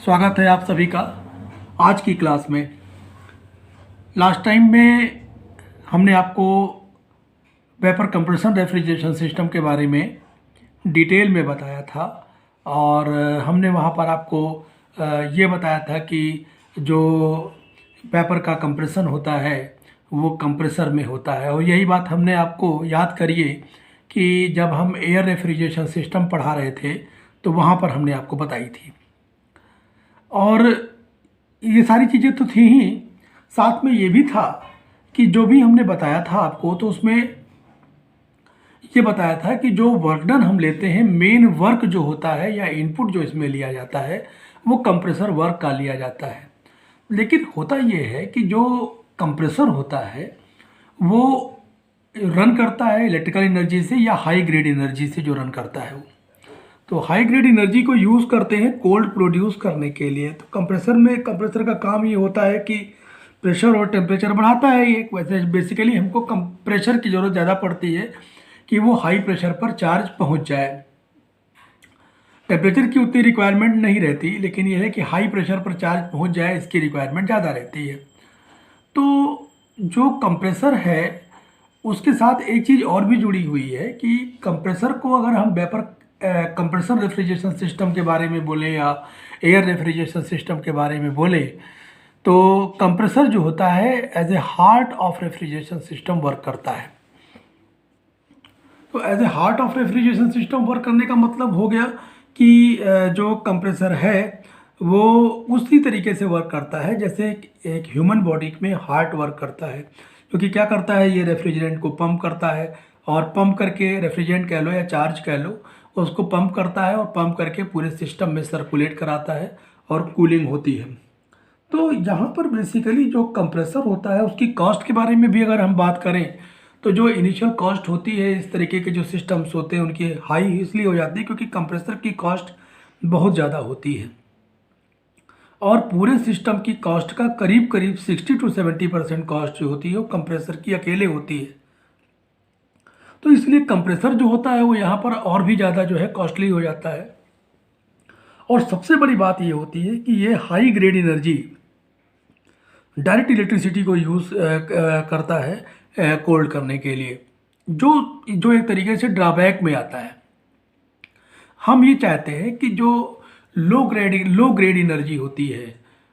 स्वागत है आप सभी का आज की क्लास में। लास्ट टाइम में हमने आपको वेपर कंप्रेशन रेफ्रिजरेशन सिस्टम के बारे में डिटेल में बताया था और हमने वहाँ पर आपको ये बताया था कि जो वेपर का कंप्रेशन होता है वो कंप्रेसर में होता है। और यही बात हमने आपको याद करिए कि जब हम एयर रेफ्रिजरेशन सिस्टम पढ़ा रहे थे तो वहाँ पर हमने आपको बताई थी। और ये सारी चीज़ें तो थी ही, साथ में ये भी था कि जो भी हमने बताया था आपको तो उसमें ये बताया था कि जो वर्क डन हम लेते हैं, मेन वर्क जो होता है या इनपुट जो इसमें लिया जाता है वो कंप्रेसर वर्क का लिया जाता है। लेकिन होता ये है कि जो कंप्रेसर होता है वो रन करता है इलेक्ट्रिकल एनर्जी से या हाई ग्रेड एनर्जी से जो रन करता है वो। तो हाई ग्रेड एनर्जी को यूज़ करते हैं कोल्ड प्रोड्यूस करने के लिए। तो कंप्रेसर का काम ये होता है कि प्रेशर और टेम्परेचर बढ़ाता है। ये वैसे बेसिकली हमको प्रेशर की ज़रूरत ज़्यादा पड़ती है कि वो हाई प्रेशर पर चार्ज पहुंच जाए। टेम्परेचर की उतनी रिक्वायरमेंट नहीं रहती, लेकिन यह है कि हाई प्रेशर पर चार्ज पहुंच जाए इसकी रिक्वायरमेंट ज़्यादा रहती है। तो जो कंप्रेसर है उसके साथ एक चीज़ और भी जुड़ी हुई है कि कंप्रेसर को अगर हम वेपर कंप्रेसर रेफ्रिजरेशन सिस्टम के बारे में बोले या एयर रेफ्रिजरेशन सिस्टम के बारे में बोले तो कंप्रेसर जो होता है as a heart of refrigeration system work करता है। तो as a heart of refrigeration system work करने का मतलब हो गया कि जो कंप्रेसर है वो उसी तरीके से वर्क करता है जैसे एक ह्यूमन बॉडी में हार्ट वर्क करता है। क्योंकि क्या करता है, ये रेफ्रिजरेंट को पंप करता है और पंप करके रेफ्रिजरेंट कह लो या चार्ज कह लो, उसको पंप करता है और पंप करके पूरे सिस्टम में सर्कुलेट कराता है और कूलिंग होती है। तो यहाँ पर बेसिकली जो कंप्रेसर होता है उसकी कॉस्ट के बारे में भी अगर हम बात करें तो जो इनिशियल कॉस्ट होती है इस तरीके के जो सिस्टम्स होते हैं उनकी हाई इसलिए हो जाती है क्योंकि कंप्रेसर की कॉस्ट बहुत ज़्यादा होती है और पूरे सिस्टम की कॉस्ट का करीब करीब 60 to 70% कॉस्ट जो होती है वो कंप्रेसर की अकेले होती है। तो इसलिए कंप्रेसर जो होता है वो यहाँ पर और भी ज़्यादा जो है कॉस्टली हो जाता है। और सबसे बड़ी बात ये होती है कि ये high grade energy direct electricity को यूज़ करता है कोल्ड करने के लिए, जो एक तरीके से ड्रॉबैक में आता है। हम ये चाहते हैं कि जो लो ग्रेड एनर्जी होती है,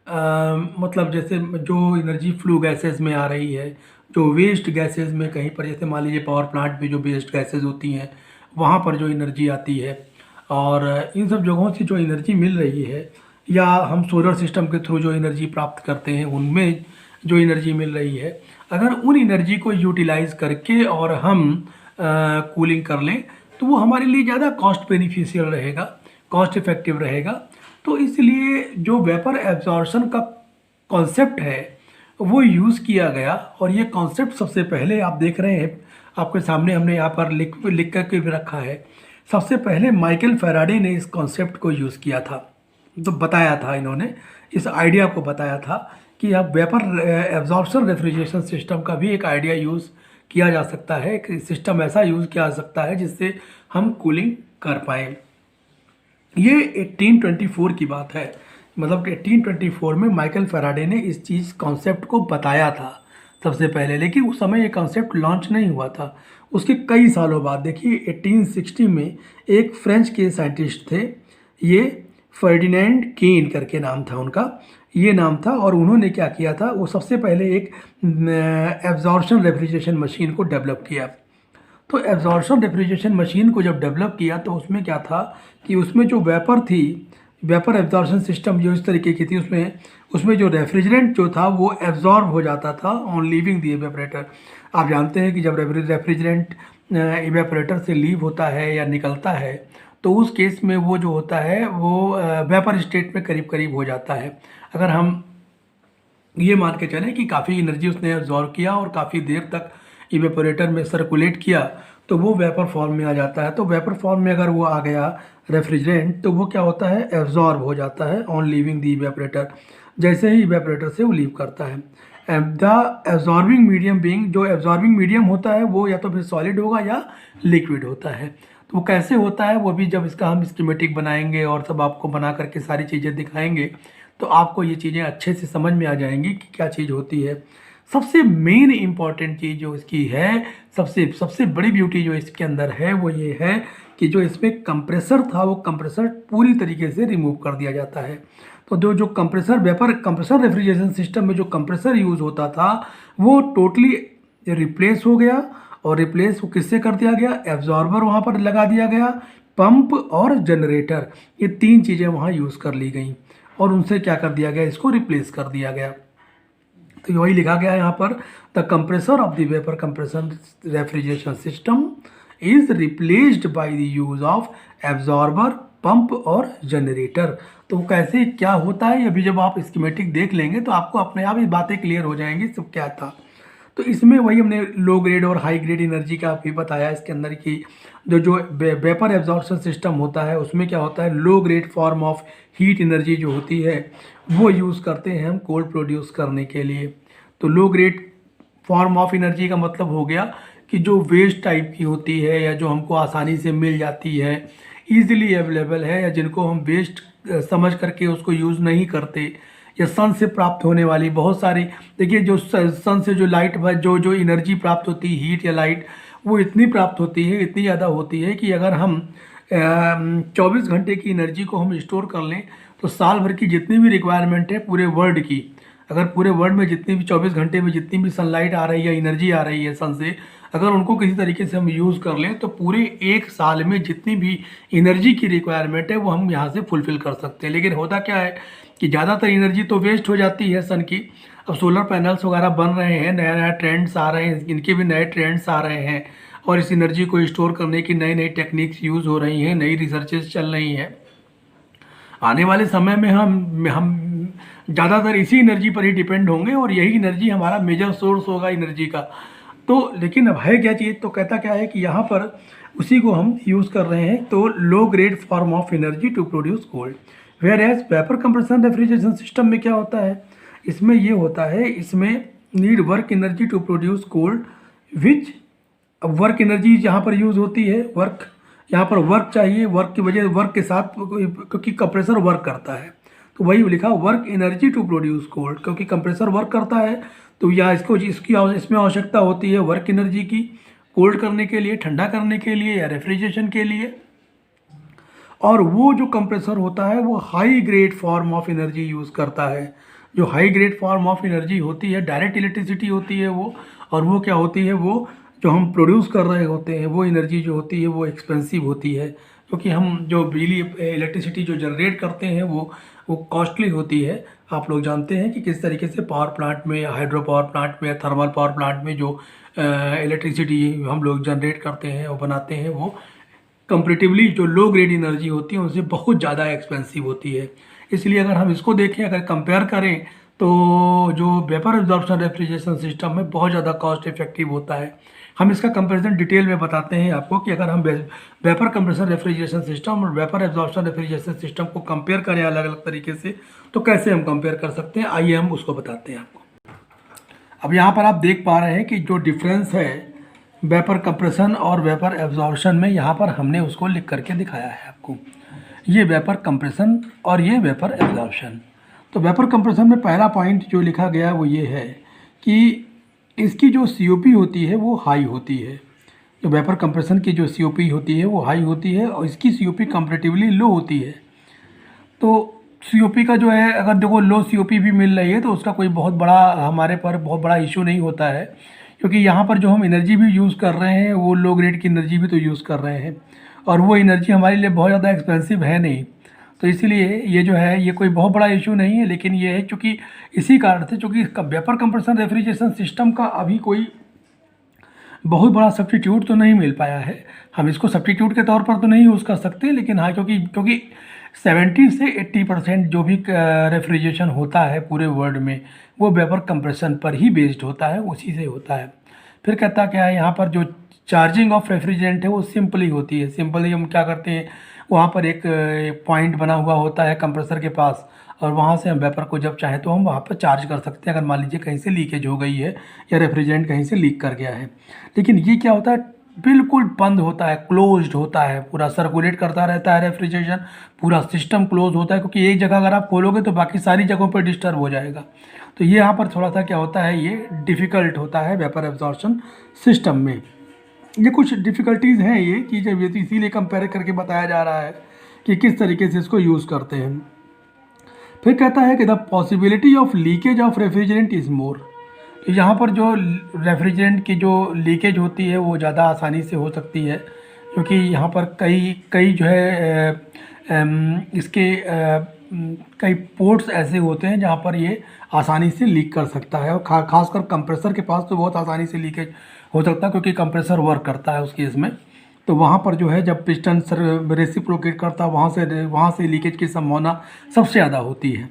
मतलब जैसे जो एनर्जी फ्लू गैसेस में आ रही है, जो वेस्ट गैसेस में कहीं पर जैसे मान लीजिए पावर प्लांट में जो वेस्ट गैसेस होती हैं वहाँ पर जो एनर्जी आती है और इन सब जगहों से जो एनर्जी मिल रही है या हम सोलर सिस्टम के थ्रू जो एनर्जी प्राप्त करते हैं उनमें जो एनर्जी मिल रही है, अगर उन एनर्जी को यूटिलाइज़ करके और हम कूलिंग कर लें तो वो हमारे लिए ज़्यादा कॉस्ट बेनिफिशियल रहेगा, कॉस्ट इफेक्टिव रहेगा। तो इसलिए जो वेपर एब्जॉर्प्शन का कॉन्सेप्ट है वो यूज़ किया गया और ये कॉन्सेप्ट सबसे पहले आप देख रहे हैं आपके सामने हमने यहाँ पर लिख करके भी रखा है। सबसे पहले माइकल फैराडे ने इस कॉन्सेप्ट को यूज़ किया था, तो बताया था, इन्होंने इस आइडिया को बताया था कि अब वेपर एब्जॉर्प्शन रेफ्रिजरेशन सिस्टम का भी एक आइडिया यूज़ किया जा सकता है, एक सिस्टम ऐसा यूज़ किया जा सकता है जिससे हम कूलिंग कर पाएँ। ये 1824 की बात है, मतलब 1824 में माइकल फैराडे ने इस चीज़ कॉन्सेप्ट को बताया था सबसे पहले, लेकिन उस समय ये कॉन्सेप्ट लॉन्च नहीं हुआ था। उसके कई सालों बाद देखिए 1860 में एक फ्रेंच के साइंटिस्ट थे, ये फर्डिनेंड कीन करके नाम था उनका, ये नाम था। और उन्होंने क्या किया था, वो सबसे पहले एक एब्जॉर्प्शन रेफ्रिजरेशन मशीन को डेवलप किया। तो एब्जॉर्प्शन रेफ्रिजरेशन मशीन को जब डेवलप किया तो उसमें क्या था कि उसमें जो वेपर थी, वेपर एब्जॉर्प्शन सिस्टम जो इस तरीके की थी, उसमें जो रेफ्रिजरेंट जो था वो एब्जॉर्ब हो जाता था ऑन लीविंग द इवेपोरेटर। आप जानते हैं कि जब रेफ्रिजरेंट इवेपोरेटर से लीव होता है या निकलता है तो उस केस में वो जो होता है वो वेपर स्टेट में करीब करीब हो जाता है। अगर हम ये मान के चलें कि काफ़ी एनर्जी उसने एब्जॉर्ब किया और काफ़ी देर तक इवेपोरेटर में सर्कुलेट किया तो वो वेपर फॉर्म में आ जाता है। तो वेपर फॉर्म में अगर वो आ गया रेफ्रिजरेंट तो वो क्या होता है, एब्जॉर्ब हो जाता है ऑन लीविंग द इवेपोरेटर, जैसे ही इवेपोरेटर से वो लीव करता है। द एब्जॉर्बिंग मीडियम बीइंग, जो एब्जॉर्बिंग मीडियम होता है वो या तो फिर सॉलिड होगा या लिक्विड होता है। तो वो कैसे होता है वो भी जब इसका हम स्कीमेटिक बनाएंगे और सब आपको बना करके सारी चीज़ें दिखाएंगे तो आपको ये चीज़ें अच्छे से समझ में आ जाएंगी कि क्या चीज़ होती है। सबसे मेन इम्पॉर्टेंट चीज़ जो इसकी है, सबसे सबसे बड़ी ब्यूटी जो इसके अंदर है वो ये है कि जो इसमें कंप्रेसर था वो कंप्रेसर पूरी तरीके से रिमूव कर दिया जाता है। तो जो जो compressor vapour compressor refrigeration system में जो कंप्रेसर यूज़ होता था वो टोटली रिप्लेस हो गया। और रिप्लेस वो किससे कर दिया गया? एब्जॉर्बर वहाँ पर लगा दिया गया, पंप और जनरेटर, ये तीन चीज़ें वहाँ यूज़ कर ली गई और उनसे क्या कर दिया गया? इसको रिप्लेस कर दिया गया। तो वही लिखा गया है यहाँ पर, the compressor of the vapour compression refrigeration system is replaced by the use of absorber, pump और जनरेटर। तो कैसे क्या होता है अभी जब आप स्कीमेटिक देख लेंगे तो आपको अपने आप ही बातें क्लियर हो जाएंगी सब क्या था। तो इसमें वही हमने लो ग्रेड और हाई ग्रेड एनर्जी का भी बताया इसके अंदर की जो जो वेपर एब्जॉर्प्शन सिस्टम होता है उसमें क्या होता है, लो grade form of heat energy जो होती है वो यूज़ करते हैं हम कोल्ड प्रोड्यूस करने के लिए। तो low grade form of energy का मतलब हो गया कि जो वेस्ट टाइप की होती है या जो हमको आसानी से मिल जाती है, ईजिली अवेलेबल है, या जिनको हम वेस्ट समझ करके उसको यूज़ नहीं करते, या सन से प्राप्त होने वाली बहुत सारी, देखिए जो सन से जो लाइट जो जो एनर्जी प्राप्त होती है, हीट या लाइट, वो इतनी प्राप्त होती है, इतनी ज़्यादा होती है कि अगर हम 24 घंटे की एनर्जी को हम स्टोर कर लें तो साल भर की जितनी भी रिक्वायरमेंट है पूरे वर्ल्ड की, अगर पूरे वर्ल्ड में जितनी भी 24 घंटे में जितनी भी सनलाइट आ रही है, एनर्जी आ रही है सन से, अगर उनको किसी तरीके से हम यूज़ कर लें तो पूरे एक साल में जितनी भी एनर्जी की रिक्वायरमेंट है वो हम यहाँ से फुलफ़िल कर सकते हैं। लेकिन होता क्या है कि ज़्यादातर एनर्जी तो वेस्ट हो जाती है सन की। अब सोलर पैनल्स वगैरह बन रहे हैं, नया नया ट्रेंड्स आ रहे हैं, इनके भी नए ट्रेंड्स आ रहे हैं और इस एनर्जी को स्टोर करने की नई नई टेक्निक्स यूज़ हो रही हैं, नई रिसर्चेस चल रही हैं। आने वाले समय में हम ज़्यादातर इसी एनर्जी पर ही डिपेंड होंगे और यही एनर्जी हमारा मेजर सोर्स होगा एनर्जी का। तो लेकिन अब है क्या चीज़, तो कहता क्या है कि यहाँ पर उसी को हम यूज़ कर रहे हैं। तो low grade form of energy to produce cold, whereas vapour compression refrigeration system में क्या होता है, इसमें ये होता है, इसमें need work energy to produce cold which, अब वर्क एनर्जी जहाँ पर यूज़ होती है, वर्क यहाँ पर वर्क चाहिए, वर्क की वजह वर्क के साथ क्योंकि कंप्रेसर वर्क करता है तो वही लिखा work energy to produce cold, क्योंकि कंप्रेसर वर्क करता है तो या इसमें आवश्यकता होती है वर्क एनर्जी की कोल्ड करने के लिए, ठंडा करने के लिए या रेफ्रिजरेशन के लिए। और वो जो कंप्रेसर होता है वो high grade form of energy use करता है। जो high grade form of energy होती है डायरेक्ट इलेक्ट्रिसिटी होती है वो, और वो क्या होती है, वो जो हम प्रोड्यूस कर रहे होते हैं वो एनर्जी जो होती है वो एक्सपेंसिव होती है, क्योंकि हम जो बिजली इलेक्ट्रिसिटी जो जनरेट करते हैं वो कॉस्टली होती है। आप लोग जानते हैं कि किस तरीके से पावर प्लांट में, हाइड्रो पावर प्लांट में, थर्मल पावर प्लांट में जो इलेक्ट्रिसिटी हम लोग जनरेट करते हैं और बनाते हैं वो कंपेरेटिवली जो लो ग्रेड एनर्जी होती है उनसे बहुत ज़्यादा एक्सपेंसिव होती है। इसलिए अगर हम इसको देखें, अगर कंपेयर करें तो जो वेपर एब्जॉर्प्शन रेफ्रिजरेशन सिस्टम में बहुत ज़्यादा कॉस्ट इफेक्टिव होता है। हम इसका कंपैरिजन डिटेल में बताते हैं आपको कि अगर हम वेपर कंप्रेशन रेफ्रिजरेशन सिस्टम और वेपर एब्जॉर्प्शन रेफ्रिजरेशन सिस्टम को कंपेयर करें अलग अलग तरीके से तो कैसे हम कंपेयर कर सकते हैं, आइए हम उसको बताते हैं आपको। अब यहाँ पर आप देख पा रहे हैं कि जो डिफरेंस है वेपर कंप्रेशन और वेपर एब्जॉर्प्शन में, यहाँ पर हमने उसको लिख करके दिखाया है आपको। ये वेपर कंप्रेशन और ये वेपर एब्जॉर्प्शन। तो वेपर कंप्रेशन में पहला पॉइंट जो लिखा गया वो ये है कि इसकी जो COP होती है वो हाई होती है। जो वेपर कंप्रेशन की जो COP होती है वो हाई होती है और इसकी COP कंपैरेटिवली लो होती है। तो COP का जो है, अगर देखो लो COP भी मिल रही है तो उसका कोई बहुत बड़ा हमारे पर बहुत बड़ा इशू नहीं होता है, क्योंकि यहाँ पर जो हम एनर्जी भी यूज़ कर रहे हैं वो लो ग्रेड की एनर्जी भी तो यूज़ कर रहे हैं और वो एनर्जी हमारे लिए बहुत ज़्यादा एक्सपेंसिव है नहीं। तो इसीलिए ये जो है ये कोई बहुत बड़ा इशू नहीं है। लेकिन ये है चूँकि इसी कारण से, चूँकि वेपर कंप्रेशन रेफ्रिजरेशन सिस्टम का अभी कोई बहुत बड़ा सब्स्टिट्यूट तो नहीं मिल पाया है, हम इसको सब्स्टिट्यूट के तौर पर तो नहीं यूज़ कर सकते, लेकिन हाँ क्योंकि 70 से 80% जो भी रेफ्रिजरेशन होता है पूरे वर्ल्ड में वो वेपर कंप्रेशन पर ही बेस्ड होता है, उसी से होता है। फिर कहता क्या है, यहाँ पर जो चार्जिंग ऑफ रेफ्रिजरेंट है वो सिंपली होती है। सिंपली हम क्या करते हैं, वहाँ पर एक पॉइंट बना हुआ होता है कंप्रेसर के पास और वहाँ से हम वेपर को जब चाहें तो हम वहाँ पर चार्ज कर सकते हैं, अगर मान लीजिए कहीं से लीकेज हो गई है या रेफ्रिजरेंट कहीं से लीक कर गया है। लेकिन ये क्या होता है, बिल्कुल बंद होता है, क्लोज्ड होता है, पूरा सर्कुलेट करता रहता है रेफ्रिजरेशन, पूरा सिस्टम क्लोज होता है, क्योंकि एक जगह अगर आप खोलोगे तो बाकी सारी जगहों पर डिस्टर्ब हो जाएगा। तो ये यहाँ पर थोड़ा सा क्या होता है, ये डिफ़िकल्ट होता है वेपर एब्जॉर्प्शन सिस्टम में। ये कुछ डिफ़िकल्टीज़ हैं ये चीज़ें, ये तो इसीलिए कंपेयर करके बताया जा रहा है कि किस तरीके से इसको यूज़ करते हैं। फिर कहता है कि the possibility of leakage of refrigerant is more. तो यहाँ पर जो रेफ्रिजरेंट की जो लीकेज होती है वो ज़्यादा आसानी से हो सकती है, क्योंकि यहाँ पर कई कई जो है इसके कई पोर्ट्स ऐसे होते हैं जहाँ पर ये आसानी से लीक कर सकता है, और खासकर कंप्रेसर के पास तो बहुत आसानी से लीकेज हो सकता है, क्योंकि कंप्रेसर वर्क करता है उस केस में। तो वहाँ पर जो है जब पिस्टन रेसिप्रोकेट करता है वहाँ से लीकेज की संभावना सबसे ज़्यादा होती है।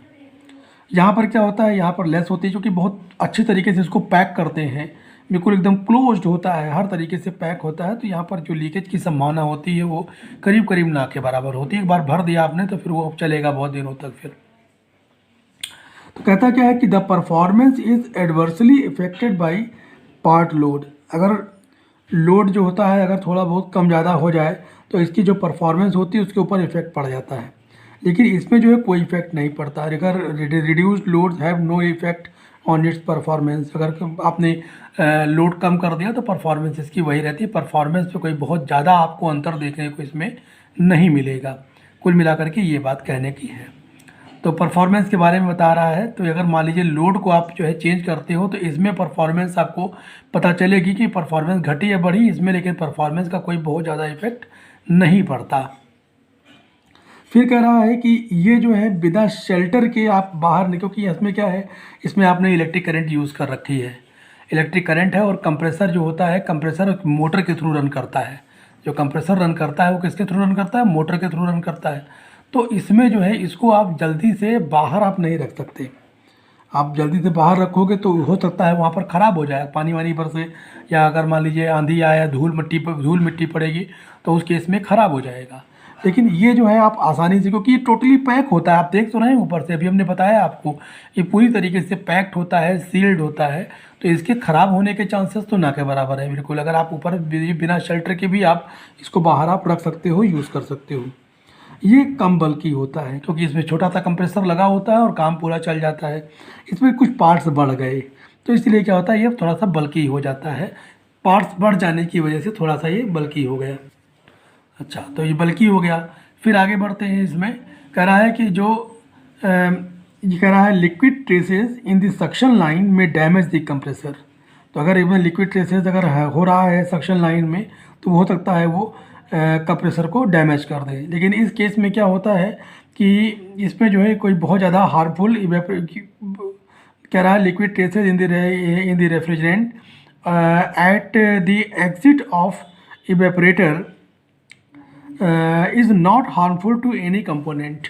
यहाँ पर क्या होता है, यहाँ पर लेस होती है, क्योंकि बहुत अच्छी तरीके से इसको पैक करते हैं, बिल्कुल एकदम क्लोज्ड होता है, हर तरीके से पैक होता है। तो यहाँ पर जो लीकेज की संभावना होती है वो करीब करीब ना के बराबर होती है। एक बार भर दिया आपने तो फिर वो चलेगा बहुत दिनों तक फिर। तो कहता क्या है कि the performance is adversely affected by part load. अगर लोड जो होता है अगर थोड़ा बहुत कम ज़्यादा हो जाए तो इसकी जो परफॉर्मेंस होती है उसके ऊपर इफेक्ट पड़ जाता है, लेकिन इसमें जो है कोई इफेक्ट नहीं पड़ता। अगर reduced loads have no effect on its performance, अगर आपने लोड कम कर दिया तो परफॉर्मेंस इसकी वही रहती है। परफॉर्मेंस पे कोई बहुत ज़्यादा आपको अंतर देखने को इसमें नहीं मिलेगा। कुल मिलाकर के ये बात कहने की है। तो परफॉर्मेंस के बारे में बता रहा है, तो अगर मान लीजिए लोड को आप जो है चेंज करते हो तो इसमें परफॉर्मेंस आपको पता चलेगी कि परफॉर्मेंस घटी या बढ़ी इसमें, लेकिन परफॉर्मेंस का कोई बहुत ज़्यादा इफेक्ट नहीं पड़ता। फिर कह रहा है कि ये जो है बिना शेल्टर के आप बाहर नहीं, क्योंकि इसमें क्या है, इसमें आपने इलेक्ट्रिक करंट यूज़ कर रखी है, इलेक्ट्रिक करंट है, और कंप्रेसर जो होता है कंप्रेसर मोटर के थ्रू रन करता है। जो कंप्रेसर रन करता है वो किसके थ्रू रन करता है, मोटर के थ्रू रन करता है। तो इसमें जो है इसको आप जल्दी से बाहर आप नहीं रख सकते। आप जल्दी से बाहर रखोगे तो हो सकता है वहाँ पर ख़राब हो जाए, पानी वानी बरसे, या अगर मान लीजिए आंधी आया, धूल मिट्टी पड़ेगी तो उस केस में ख़राब हो जाएगा। लेकिन ये जो है आप आसानी से, क्योंकि ये टोटली पैक होता है, आप देख तो रहे हैं ऊपर से, अभी हमने बताया आपको, ये पूरी तरीके से पैक्ड होता है, सील्ड होता है, तो इसके ख़राब होने के चांसेस तो ना के बराबर है बिल्कुल। अगर आप ऊपर बिना शेल्टर के भी आप इसको बाहर आप रख सकते हो, यूज़ कर सकते हो। ये कम बल्कि होता है क्योंकि इसमें छोटा सा कंप्रेसर लगा होता है और काम पूरा चल जाता है। इसमें कुछ पार्ट्स बढ़ गए तो इसलिए क्या होता है, ये थोड़ा सा बल्कि हो जाता है। पार्ट्स बढ़ जाने की वजह से थोड़ा सा ये बल्कि हो गया। अच्छा, तो ये बल्कि हो गया। फिर आगे बढ़ते हैं। इसमें कह रहा है कि ये कह रहा है liquid traces in the suction line में डैमेज द कंप्रेसर। तो अगर इसमें लिक्विड ट्रेसेस अगर हो रहा है सक्शन लाइन में तो हो सकता है वो कंप्रेसर को डैमेज कर दे। लेकिन इस केस में क्या होता है कि इसमें जो है कोई बहुत ज़्यादा हार्मफुल कह रहा है liquid traces in the refrigerant at the exit of evaporator is not harmful to any component.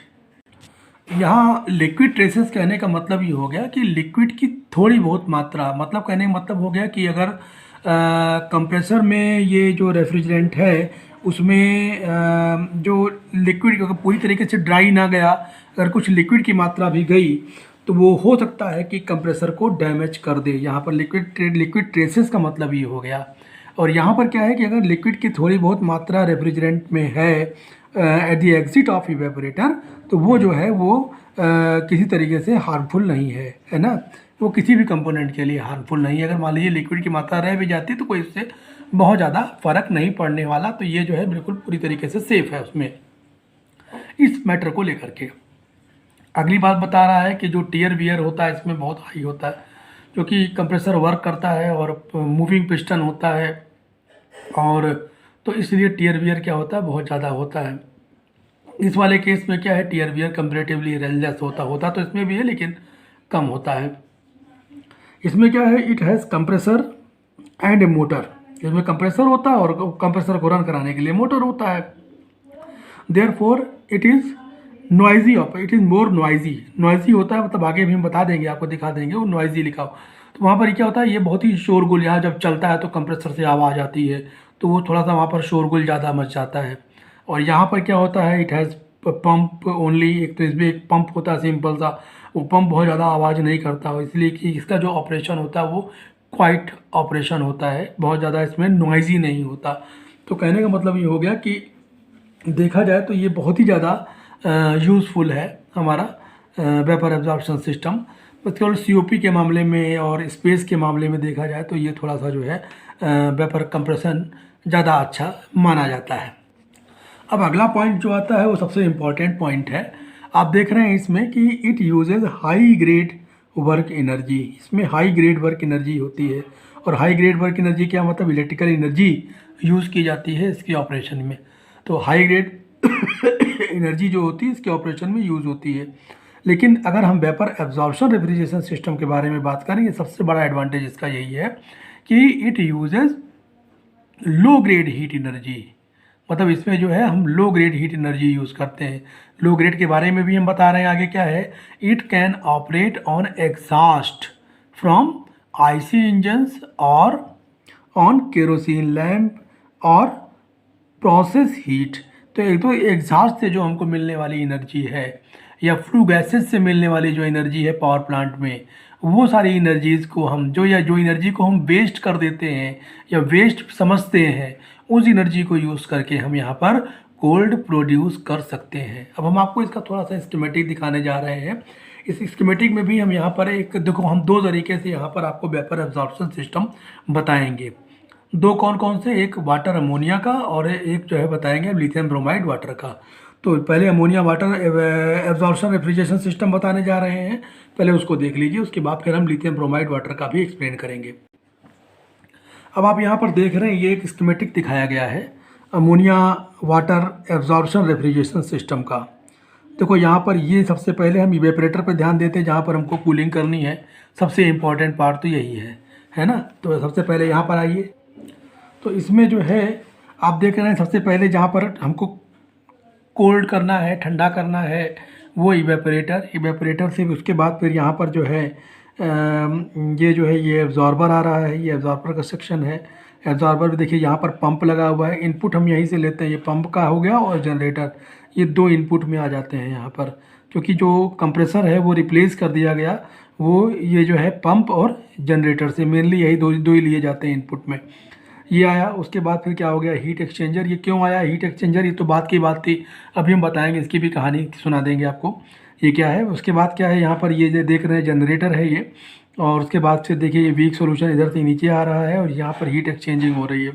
यहाँ लिक्विड ट्रेसेस कहने का मतलब ये हो गया कि लिक्विड की थोड़ी बहुत मात्रा, मतलब कहने का मतलब हो गया कि अगर कंप्रेसर में ये जो रेफ्रिजरेंट है उसमें जो लिक्विड अगर पूरी तरीके से ड्राई ना गया, अगर कुछ लिक्विड की मात्रा भी गई तो वो हो सकता है कि कंप्रेसर को डैमेज कर दे। यहाँ पर लिक्विड ट्रेसेस का मतलब ये हो गया। और यहाँ पर क्या है कि अगर लिक्विड की थोड़ी बहुत मात्रा रेफ्रिजरेंट में है eight the exit of evaporator तो वो जो है वो किसी तरीके से हार्मफुल नहीं है ना, वो किसी भी कंपोनेंट के लिए हार्मफुल नहीं है। अगर मान लीजिए लिक्विड की मात्रा रह भी जाती तो कोई उससे बहुत ज़्यादा फ़र्क नहीं पड़ने वाला। तो ये जो है बिल्कुल पूरी तरीके से सेफ़ है उसमें, इस मैटर को लेकर के। अगली बात बता रहा है कि जो टियर वियर होता है इसमें बहुत हाई होता है, क्योंकि कंप्रेसर वर्क करता है और मूविंग पिस्टन होता है, और तो इसलिए टियर वियर क्या होता है, बहुत ज़्यादा होता है। इस वाले केस में क्या है, टियर वियर कंपेरेटिवली लेस होता तो इसमें भी है लेकिन कम होता है। इसमें क्या है, it has compressor and A motor. इसमें कंप्रेसर होता है और कंप्रेसर को रन कराने के लिए मोटर होता है। Therefore it is noisy it is more noisy होता है, मतलब आगे भी हम बता देंगे, आपको दिखा देंगे वो नॉइजी लिखा हो। तो वहाँ पर क्या होता है, ये बहुत ही शोरगुल, यहाँ जब चलता है तो कंप्रेसर से आवाज़ आती है तो वो थोड़ा सा वहाँ पर शोरगुल ज़्यादा मच जाता है। और यहाँ पर क्या होता है, इट हैज़ पंप ओनली, एक तो इसमें एक पंप होता है सिंपल सा, वो पंप बहुत ज़्यादा आवाज़ नहीं करता, इसलिए कि इसका जो ऑपरेशन होता है वो क्वाइट ऑपरेशन होता है, बहुत ज़्यादा इसमें नॉइजी नहीं होता। तो कहने का मतलब ये हो गया कि देखा जाए तो ये बहुत ही ज़्यादा यूज़फुल है हमारा वेपर एब्जॉर्प्शन सिस्टम। बस केवल सीओपी के मामले में और स्पेस के मामले में देखा जाए तो ये थोड़ा सा जो है वेपर कंप्रेशन ज़्यादा अच्छा माना जाता है। अब अगला पॉइंट जो आता है वो सबसे इम्पॉर्टेंट पॉइंट है। आप देख रहे हैं इसमें कि it uses high grade work energy, इसमें हाई ग्रेड वर्क एनर्जी होती है। और हाई ग्रेड वर्क एनर्जी क्या मतलब, इलेक्ट्रिकल एनर्जी यूज़ की जाती है इसके ऑपरेशन में। तो हाई ग्रेड एनर्जी जो होती है इसके ऑपरेशन में यूज़ होती है। लेकिन अगर हम वेपर एब्जॉर्प्शन रेफ्रिजरेशन सिस्टम के बारे में बात करेंगे, सबसे बड़ा एडवांटेज इसका यही है कि it uses low grade heat energy. मतलब इसमें जो है हम low grade heat energy use करते हैं। लो ग्रेड के बारे में भी हम बता रहे हैं आगे क्या है। It can operate on exhaust from IC engines और ऑन केरोसिन लैम्प और प्रोसेस हीट। तो एक तो एग्जॉस्ट से जो हमको मिलने वाली एनर्जी है या फ्लू गैसेस से मिलने वाली जो एनर्जी है पावर प्लांट में, वो सारी एनर्जीज़ को हम जो एनर्जी को हम वेस्ट कर देते हैं या वेस्ट समझते हैं, उस एनर्जी को यूज़ करके हम यहाँ पर कोल्ड प्रोड्यूस कर सकते हैं। अब हम आपको इसका थोड़ा सा स्कीमेटिक दिखाने जा रहे हैं। इस स्कीमेटिक में भी हम यहाँ पर एक देखो, हम दो तरीके से यहाँ पर आपको वेपर एब्जॉर्प्शन सिस्टम बताएंगे। दो कौन कौन से, एक वाटर अमोनिया का और एक जो है बताएंगे लिथियम ब्रोमाइड वाटर का। तो पहले ammonia water absorption refrigeration system बताने जा रहे हैं, पहले उसको देख लीजिए, उसके बाद फिर हम लिथियम ब्रोमाइड वाटर का भी एक्सप्लेन करेंगे। अब आप यहाँ पर देख रहे हैं ये एक स्कीमेटिक दिखाया गया है ammonia water absorption refrigeration system का। देखो यहाँ पर ये सबसे पहले हम इवेपरेटर पर ध्यान देते हैं, जहाँ पर हमको कूलिंग करनी है। सबसे इम्पॉर्टेंट पार्ट तो यही है ना। तो सबसे पहले यहाँ पर आइए, तो इसमें जो है आप देख रहे हैं सबसे पहले जहाँ पर हमको कोल्ड करना है, ठंडा करना है, वो इवेपरेटर से उसके बाद फिर यहाँ पर जो है ये जो है ये एब्जॉर्बर आ रहा है, ये एब्जॉर्बर का सेक्शन है। एब्जॉर्बर भी देखिए यहाँ पर पंप लगा हुआ है, इनपुट हम यहीं से लेते हैं, ये पंप का हो गया और जनरेटर, ये दो इनपुट में आ जाते हैं यहाँ पर। क्योंकि जो कंप्रेसर है वो रिप्लेस कर दिया गया, वो ये जो है पंप और जनरेटर से मेनली यही दो ही लिए जाते हैं इनपुट में। ये आया, उसके बाद फिर क्या हो गया, हीट एक्सचेंजर। ये क्यों आया हीट एक्सचेंजर, ये तो बात की बात थी, अभी हम बताएंगे, इसकी भी कहानी सुना देंगे आपको ये क्या है। उसके बाद क्या है, यहाँ पर ये जो देख रहे हैं जनरेटर है ये, और उसके बाद से देखिए ये वीक सॉल्यूशन इधर से नीचे आ रहा है और यहाँ पर हीट एक्सचेंजिंग हो रही है।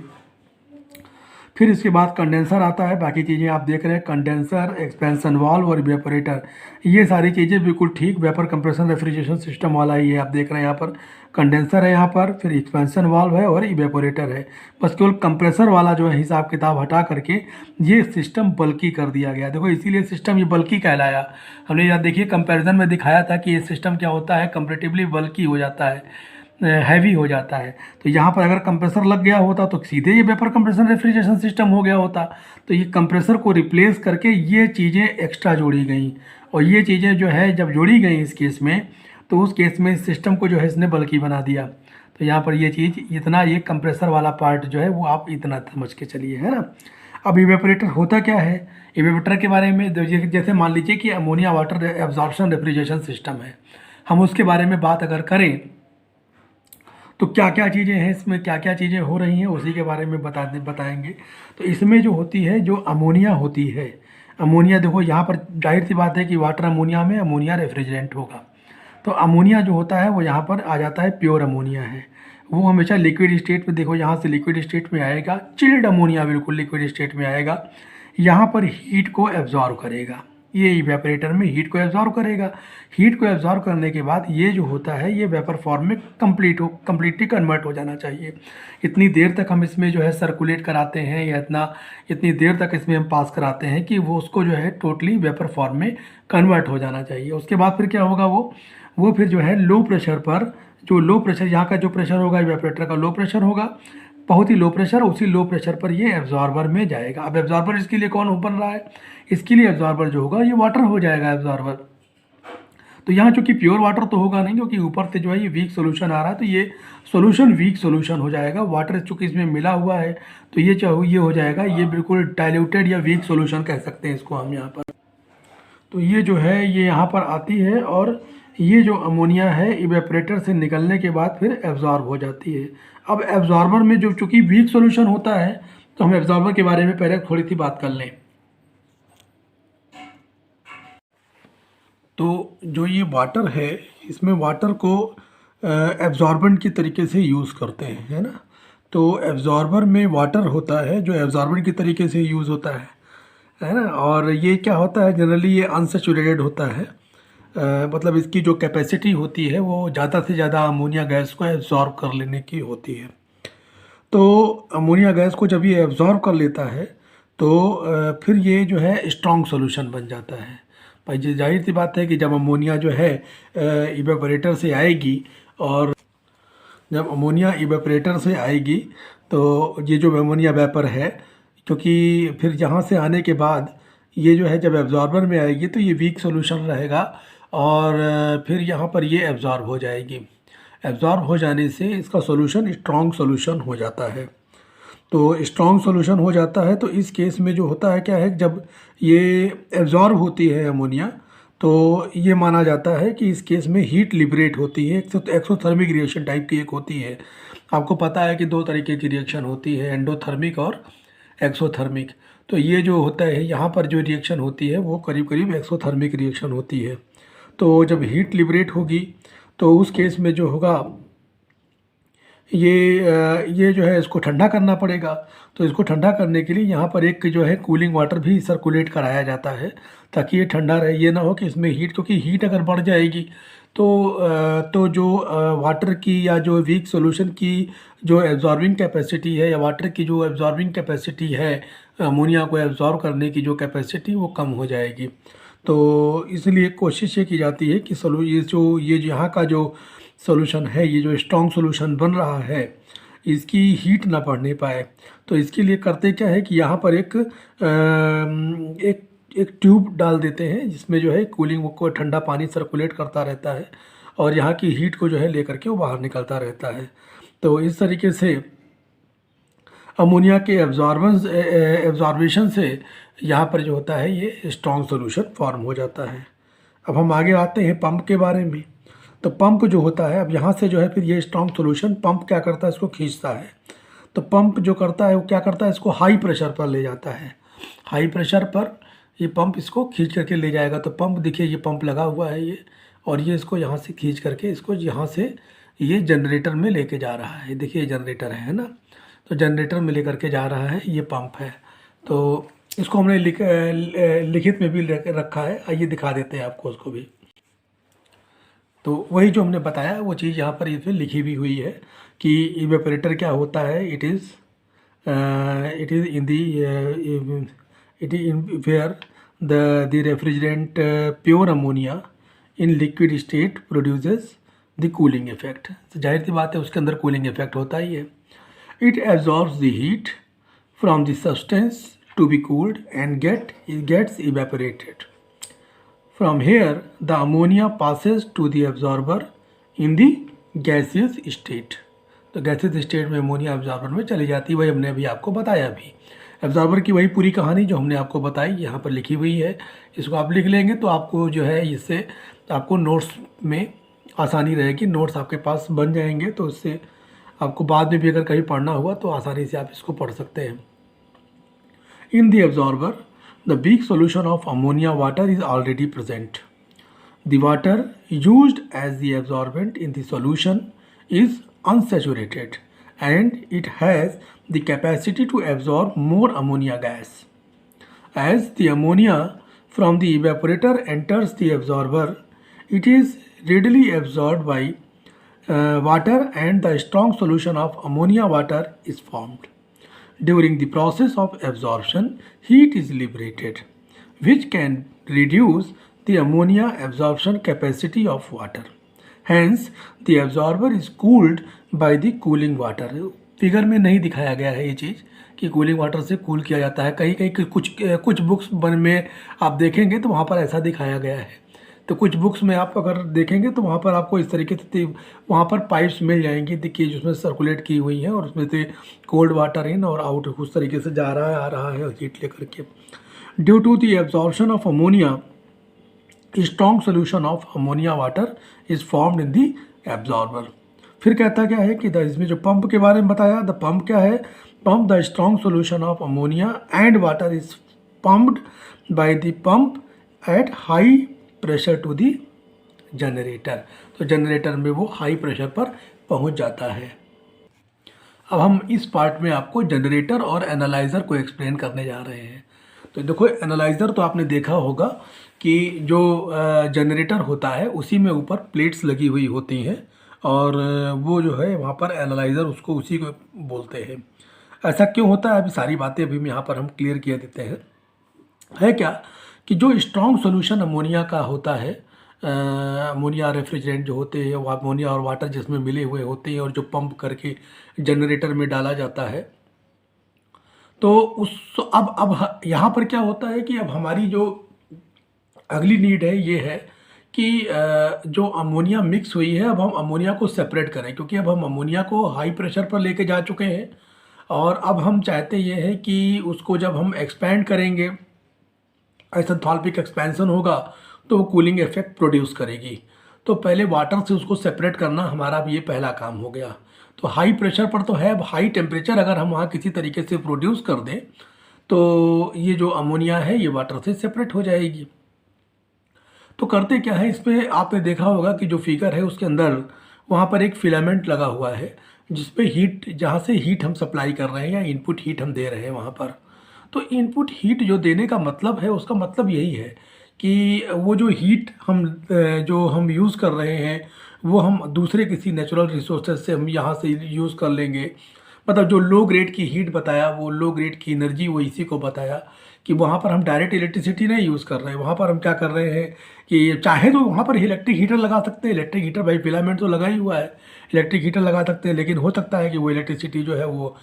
फिर इसके बाद कंडेंसर आता है, बाकी चीज़ें आप देख रहे हैं, कंडेंसर, एक्सपेंशन वाल्व और इवेपोरेटर, ये सारी चीज़ें बिल्कुल ठीक वेपर कंप्रेशन रेफ्रिजरेशन सिस्टम वाला ही है। आप देख रहे हैं यहाँ पर कंडेंसर है, यहाँ पर फिर एक्सपेंशन वाल्व है और इवेपोरेटर है। बस केवल कंप्रेसर वाला जो है हिसाब किताब हटा करके ये सिस्टम बल्कि कर दिया गया। देखो इसीलिए सिस्टम ये बल्कि कहलाया। हमने यहाँ देखिए कंपैरिजन में दिखाया था कि ये सिस्टम क्या होता है, कंपैरेटिवली बल्कि हो जाता है, हैवी हो जाता है। तो यहाँ पर अगर कंप्रेसर लग गया होता तो सीधे ये वेपर कंप्रेशन रेफ्रिजरेशन सिस्टम हो गया होता। तो ये कंप्रेसर को रिप्लेस करके ये चीज़ें एक्स्ट्रा जोड़ी गई, और ये चीज़ें जो है जब जोड़ी गई इस केस में, तो उस केस में सिस्टम को जो है इसने बल्कि बना दिया। तो यहाँ पर ये चीज़ इतना, ये कंप्रेसर वाला पार्ट जो है वो आप इतना समझ के चलिए, है ना। अब इवेपोरेटर होता क्या है, इवेपोरेटर के बारे में जैसे मान लीजिए कि ammonia water absorption refrigeration system है, हम उसके बारे में बात अगर करें तो क्या क्या चीज़ें हैं इसमें, क्या क्या चीज़ें हो रही हैं, उसी के बारे में बताएंगे। तो इसमें जो होती है, जो अमोनिया होती है, अमोनिया देखो यहाँ पर जाहिर सी बात है कि वाटर अमोनिया में अमोनिया रेफ्रिजरेंट होगा। तो अमोनिया जो होता है वो यहाँ पर आ जाता है, प्योर अमोनिया है, वो हमेशा लिक्विड स्टेट में, देखो यहाँ से लिक्विड स्टेट में आएगा, चिल्ड अमोनिया बिल्कुल लिक्विड स्टेट में आएगा, यहाँ पर हीट को एब्जॉर्व करेगा, ये इवेपोरेटर में हीट को एब्जॉर्व करेगा। हीट को एब्जॉर्व करने के बाद ये जो होता है ये वेपर फॉर्म में कंप्लीटली कन्वर्ट हो जाना चाहिए। इतनी देर तक हम इसमें जो है सर्कुलेट कराते हैं या इतनी देर तक इसमें हम पास कराते हैं कि वो उसको जो है टोटली वेपर फॉर्म में कन्वर्ट हो जाना चाहिए। उसके बाद फिर क्या होगा, वो फिर जो है लो प्रेशर पर, जो लो प्रेशर यहाँ का जो प्रेशर होगा इवेपोरेटर का लो प्रेशर होगा, बहुत ही लो प्रेशर, उसी लो प्रेशर पर ये एब्जॉर्बर में जाएगा। अब एब्जॉर्बर इसके लिए कौन बन रहा है, इसके लिए एब्जॉर्बर जो होगा ये वाटर हो जाएगा एब्जॉर्बर। तो यहाँ चूँकि प्योर वाटर तो होगा नहीं, क्योंकि ऊपर से जो है ये वीक सोल्यूशन आ रहा है, तो ये सोल्यूशन वीक सोल्यूशन हो जाएगा। वाटर चूँकि इसमें मिला हुआ है तो ये ये हो जाएगा, ये बिल्कुल डाइल्यूटेड या वीक सोल्यूशन कह सकते हैं इसको हम यहाँ पर। तो ये जो है ये यहाँ पर आती है और ये जो अमोनिया है इवेपोरेटर से निकलने के बाद फिर एब्जॉर्ब हो जाती है। अब एब्जॉर्बर में जो चूँकि वीक सॉल्यूशन होता है, तो हम एब्जॉर्बर के बारे में पहले थोड़ी सी बात कर लें। तो जो ये वाटर है, इसमें वाटर को एब्जॉर्बेंट की तरीके से यूज़ करते हैं, है ना। तो एब्जॉर्बर में वाटर होता है जो एब्जॉर्बेंट की तरीके से यूज़ होता है ना। और ये क्या होता है, जनरली ये अनसैचुरेटेड होता है। मतलब इसकी जो कैपेसिटी होती है वो ज़्यादा से ज़्यादा अमोनिया गैस को एब्जॉर्ब कर लेने की होती है। तो अमोनिया गैस को जब ये एब्जॉर्ब कर लेता है तो फिर ये जो है स्ट्रॉन्ग सॉल्यूशन बन जाता है। भाई जी जाहिर सी बात है कि जब अमोनिया जो है इवेपोरेटर से आएगी, और जब अमोनिया इवेपोरेटर से आएगी तो ये जो अमोनिया वेपर है, क्योंकि फिर यहाँ से आने के बाद ये जो है जब एब्जॉर्बर में आएगी तो ये वीक सॉल्यूशन रहेगा, और फिर यहाँ पर ये एब्जॉर्ब हो जाएगी। एब्जॉर्ब हो जाने से इसका सॉल्यूशन स्ट्रॉन्ग सॉल्यूशन हो जाता है। तो स्ट्रॉन्ग सॉल्यूशन हो जाता है तो इस केस में जो होता है क्या है, जब ये एब्जॉर्ब होती है अमोनिया, तो ये माना जाता है कि इस केस में हीट लिबरेट होती है। एक्सोथर्मिक रिएक्शन टाइप की एक होती है। आपको पता है कि दो तरीके की रिएक्शन होती है, एंडोथर्मिक और एक्सोथर्मिक। तो ये जो होता है यहाँ पर जो रिएक्शन होती है वो करीब करीब एक्सोथर्मिक रिएक्शन होती है। तो जब हीट लिबरेट होगी तो उस केस में जो होगा, ये जो है इसको ठंडा करना पड़ेगा। तो इसको ठंडा करने के लिए यहाँ पर एक जो है कूलिंग वाटर भी सर्कुलेट कराया जाता है, ताकि ये ठंडा रहे। ये ना हो कि इसमें हीट, क्योंकि हीट अगर बढ़ जाएगी तो जो वाटर की या जो वीक सॉल्यूशन की जो एब्जॉर्बिंग कैपेसिटी है, या वाटर की जो एब्जॉर्बिंग कैपेसिटी है, अमोनिया को एब्जॉर्ब करने की जो कैपेसिटी वो कम हो जाएगी। तो इसलिए कोशिश ये की जाती है कि ये यहाँ का जो सॉल्यूशन है, ये जो स्ट्रॉन्ग सॉल्यूशन बन रहा है, इसकी हीट ना बढ़ने पाए। तो इसके लिए करते क्या है कि यहाँ पर एक ट्यूब डाल देते हैं जिसमें जो है कूलिंग को ठंडा पानी सर्कुलेट करता रहता है, और यहाँ की हीट को जो है लेकर के वो बाहर निकलता रहता है। तो इस तरीके से अमोनिया के एब्जॉर्बेशन से यहाँ पर जो होता है ये स्ट्रॉन्ग सॉल्यूशन फॉर्म हो जाता है। अब हम आगे आते हैं पंप के बारे में। तो पंप जो होता है, अब यहाँ से जो है फिर ये स्ट्रॉन्ग सॉल्यूशन पंप क्या करता है, इसको खींचता है। तो पंप जो करता है वो क्या करता है, इसको हाई प्रेशर पर ले जाता है। हाई प्रेशर पर ये पंप इसको खींच करके ले जाएगा। तो पंप देखिए, ये पंप लगा हुआ है ये, और ये इसको यहाँ से खींच करके इसको यहाँ से ये जनरेटर में लेके जा रहा है। देखिए जनरेटर है ना, तो जनरेटर में लेकर के जा रहा है, ये पंप है। तो इसको हमने लिखित में भी रखा है, आइए दिखा देते हैं आपको उसको भी। तो वही जो हमने बताया वो चीज़ यहाँ पर इसमें लिखी भी हुई है कि इवेपोरेटर क्या होता है। It is in the it is in where the refrigerant pure ammonia in liquid state produces the cooling effect. तो जाहिर सी बात है उसके अंदर कूलिंग इफेक्ट होता ही है। It absorbs the heat from the substance to be cooled and gets evaporated. From here, the ammonia passes to the absorber in the gaseous state. तो गैसेस स्टेट में अमोनिया एब्जॉर्बर में चली जाती है। वही हमने अभी आपको बताया भी, एब्जॉर्बर की वही पूरी कहानी जो हमने आपको बताई यहाँ पर लिखी हुई है। इसको आप लिख लेंगे तो आपको जो है इससे आपको नोट्स में आसानी रहेगी, नोट्स आपके पास बन जाएंगे। तो उससे आपको बाद में भी अगर कहीं पढ़ना हुआ तो आसानी से आप इसको पढ़ सकते हैं। In the absorber the weak solution of ammonia water is already present. The water used as the absorbent in the solution is unsaturated and it has the capacity to absorb more ammonia gas. As the ammonia from the evaporator enters the absorber, it is readily absorbed by water and the strong solution of ammonia water is formed. During the process of absorption, heat is liberated, which can reduce the ammonia absorption capacity of water. Hence, the absorber is cooled by the cooling water. Figure में नहीं दिखाया गया है ये चीज़ कि cooling water से cool किया जाता है। कहीं कहीं कुछ बुक्स में आप देखेंगे तो वहाँ पर ऐसा दिखाया गया है। तो कुछ बुक्स में आप अगर देखेंगे तो वहाँ पर आपको इस तरीके से वहाँ पर पाइप्स मिल जाएंगी, देखिए जिसमें सर्कुलेट की हुई हैं, और उसमें से कोल्ड वाटर इन और आउट उस तरीके से जा रहा है, आ रहा है हीट लेकर के। Due to the absorption of ammonia strong solution of ammonia water is formed in the absorber. फिर कहता क्या है कि इसमें जो पंप के बारे में बताया, द पंप क्या है, pump the strong solution of ammonia and water is pumped by the pump at high pressure to the generator. तो जनरेटर में वो हाई प्रेशर पर पहुंच जाता है। अब हम इस पार्ट में आपको जनरेटर और एनालाइज़र को एक्सप्लेन करने जा रहे हैं। तो देखो, एनालाइज़र तो आपने देखा होगा कि जो जनरेटर होता है उसी में ऊपर प्लेट्स लगी हुई होती हैं और वो जो है वहाँ पर एनालाइज़र उसको उसी को बोलते हैं। ऐसा क्यों होता है, अभी सारी बातें अभी यहाँ पर हम क्लियर किया देते हैं। है क्या कि जो स्ट्रॉन्ग सोल्यूशन अमोनिया का होता है, अमोनिया रेफ्रिजरेंट जो होते हैं, वो अमोनिया और वाटर जिसमें मिले हुए होते हैं और जो पंप करके जनरेटर में डाला जाता है, तो उस अब यहाँ पर क्या होता है कि अब हमारी जो अगली नीड है ये है कि जो अमोनिया मिक्स हुई है, अब हम अमोनिया को सेपरेट करें, क्योंकि अब हम अमोनिया को हाई प्रेशर पर लेके जा चुके हैं और अब हम चाहते ये हैं कि उसको जब हम एक्सपैंड करेंगे, आइसेंथाल्पिक एक्सपेंशन होगा तो वो कूलिंग इफेक्ट प्रोड्यूस करेगी। तो पहले वाटर से उसको सेपरेट करना हमारा भी ये पहला काम हो गया। तो हाई प्रेशर पर तो है, अब हाई टेम्परेचर अगर हम वहाँ किसी तरीके से प्रोड्यूस कर दें तो ये जो अमोनिया है ये वाटर से सेपरेट हो जाएगी। तो करते क्या है, इसमें आपने देखा होगा कि जो फिगर है उसके अंदर वहाँ पर एक फिलामेंट लगा हुआ है जिसपे हीट, जहाँ से हीट हम सप्लाई कर रहे हैं या इनपुट हीट हम दे रहे हैं वहाँ पर। तो इनपुट हीट जो देने का मतलब है, उसका मतलब यही है कि वो जो हीट हम यूज़ कर रहे हैं वो हम दूसरे किसी नेचुरल रिसोर्सेज से हम यहाँ से यूज़ कर लेंगे। मतलब जो लो ग्रेड की हीट बताया, वो लो ग्रेड की एनर्जी, वो इसी को बताया कि वहाँ पर हम डायरेक्ट इलेक्ट्रिसिटी नहीं यूज़ कर रहे हैं। वहाँ पर हम क्या कर रहे हैं कि चाहे तो वहाँ पर इलेक्ट्रिक हीटर लगा सकते हैं। इलेक्ट्रिक हीटर भाई फिलामेंट तो लगा ही हुआ है, इलेक्ट्रिक हीटर लगा सकते हैं, लेकिन हो सकता है कि वो इलेक्ट्रिसिटी जो है वो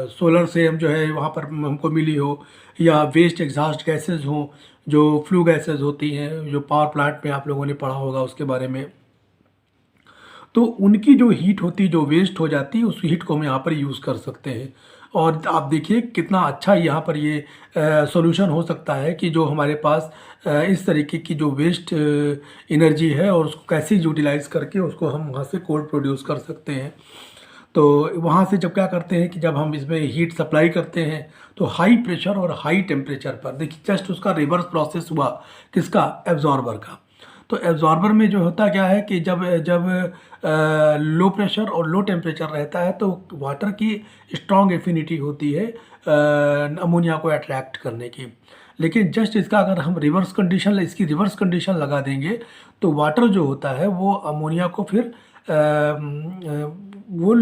सोलर से हम जो है वहाँ पर हमको मिली हो, या वेस्ट एग्जॉस्ट गैसेज हों, जो फ्लू गैसेज होती हैं, जो पावर प्लांट में आप लोगों ने पढ़ा होगा उसके बारे में। तो उनकी जो हीट होती, जो वेस्ट हो जाती है, उस हीट को हम यहाँ पर यूज़ कर सकते हैं। और आप देखिए कितना अच्छा यहाँ पर ये सॉल्यूशन हो सकता है कि जो हमारे पास इस तरीके की जो वेस्ट एनर्जी है और उसको कैसे यूटिलाइज़ करके उसको हम वहाँ से कोल्ड प्रोड्यूस कर सकते हैं। तो वहाँ से जब क्या करते हैं कि जब हम इसमें हीट सप्लाई करते हैं तो हाई प्रेशर और हाई टेम्परेचर पर, देखिए जस्ट उसका रिवर्स प्रोसेस हुआ, किसका, एब्जॉर्बर का। तो एब्जॉर्बर में जो होता क्या है कि जब जब लो प्रेशर और लो टेम्परेचर रहता है तो वाटर की स्ट्रॉन्ग एफिनिटी होती है अमोनिया को अट्रैक्ट करने की। लेकिन जस्ट इसका अगर हम इसकी रिवर्स कंडीशन लगा देंगे तो वाटर जो होता है वो अमोनिया को फिर वो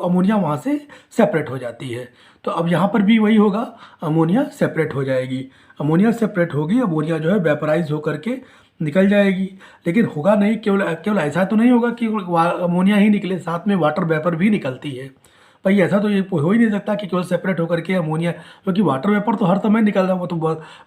अमोनिया वहाँ से सेपरेट हो जाती है। तो अब यहाँ पर भी वही होगा, अमोनिया सेपरेट हो जाएगी। अमोनिया सेपरेट होगी, अमोनिया जो है वेपराइज होकर के निकल जाएगी। लेकिन होगा नहीं, केवल ऐसा तो नहीं होगा कि अमोनिया ही निकले, साथ में वाटर वेपर भी निकलती है। भाई ऐसा तो ये हो ही नहीं सकता कि केवल सेपरेट होकर के अमोनिया, क्योंकि वाटर वेपर तो हर समय निकल रहा है। वो तो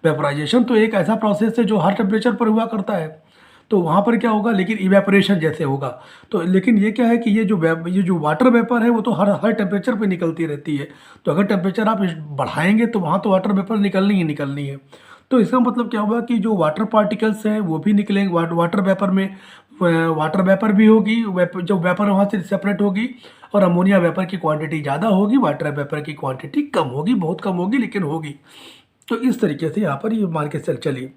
वेपराइजेशन तो एक ऐसा प्रोसेस है जो हर टेम्परेचर पर हुआ करता है। तो वहाँ पर क्या होगा, लेकिन इवेपोरेशन जैसे होगा। तो लेकिन ये क्या है कि ये जो वाटर वेपर है वो तो हर टेम्परेचर पे निकलती रहती है। तो अगर टेम्परेचर आप बढ़ाएंगे तो वहाँ तो वाटर वेपर निकलनी ही निकलनी है। तो इसका मतलब क्या हुआ कि जो वाटर पार्टिकल्स हैं वो भी निकलेंगे वाटर वेपर में, वाटर वेपर भी होगी, जो वेपर वहाँ से सेपरेट होगी, और अमोनिया वेपर की क्वांटिटी ज़्यादा होगी, वाटर वेपर की क्वांटिटी कम होगी, बहुत कम होगी लेकिन होगी। तो इस तरीके से यहाँ पर ये मान के चलिए।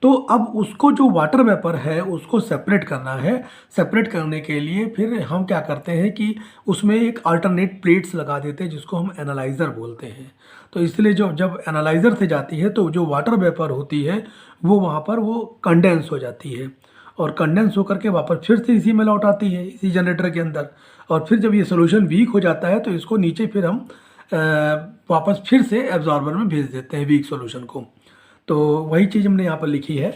तो अब उसको जो वाटर वेपर है उसको सेपरेट करना है। सेपरेट करने के लिए फिर हम क्या करते हैं कि उसमें एक अल्टरनेट प्लेट्स लगा देते हैं जिसको हम एनालाइज़र बोलते हैं। तो इसलिए जब एनालाइज़र से जाती है तो जो वाटर वेपर होती है वो वहाँ पर वो कंडेंस हो जाती है, और कंडेंस होकर के वापस फिर से इसी में लौट आती है, इसी जनरेटर के अंदर। और फिर जब ये सोल्यूशन वीक हो जाता है तो इसको नीचे फिर हम वापस फिर से एब्जॉर्बर में भेज देते हैं वीक सोल्यूशन को। तो वही चीज़ हमने यहाँ पर लिखी है,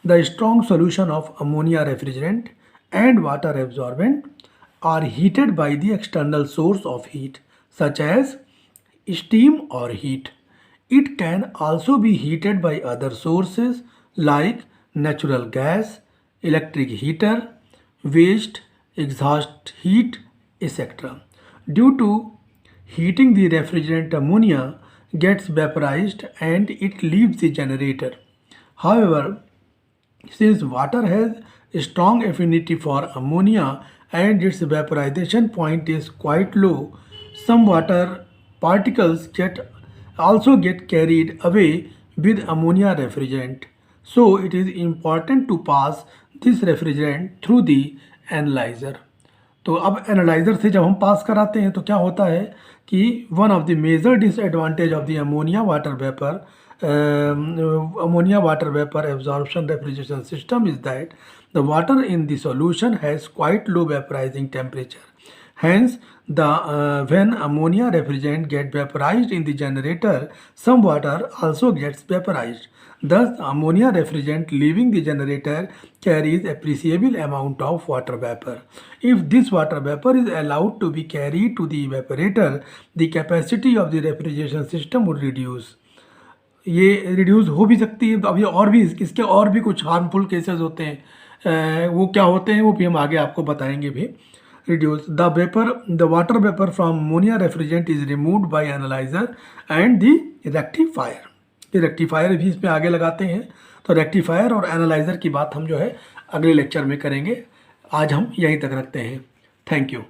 the strong solution of ammonia refrigerant and water absorbent are heated by the external source of heat such as steam और heat. It can also be heated by other sources like natural gas, electric heater, waste, exhaust heat, etc. Due to heating, the refrigerant ammonia gets vaporized and it leaves the generator. However, since water has a strong affinity for ammonia and its vaporization point is quite low, some water particles also get carried away with ammonia refrigerant. So it is important to pass this refrigerant through the analyzer. तो अब analyser से जब हम पास कराते हैं तो क्या होता है कि one of the major disadvantage of the ammonia water vapor absorption refrigeration system is that the water in the solution has quite low vaporizing temperature. Hence, when ammonia refrigerant get vaporized in the generator, some water also gets vaporized. Thus, ammonia refrigerant leaving the generator carries appreciable amount of water vapor. If this water vapor is allowed to be carried to the evaporator, the capacity of the refrigeration system would reduce. ये reduce हो भी सकती है। तो अभी और भी इसके और भी कुछ हार्मफुल केसेस होते हैं, वो क्या होते हैं वो भी हम आगे आपको बताएंगे भी। Reduce the water vapour from ammonia refrigerant is removed by analyser and the rectifier. ये रेक्टिफायर भी इसमें आगे लगाते हैं। तो रेक्टिफायर और एनालाइजर की बात हम जो है अगले लेक्चर में करेंगे। आज हम यहीं तक रखते हैं। Thank you.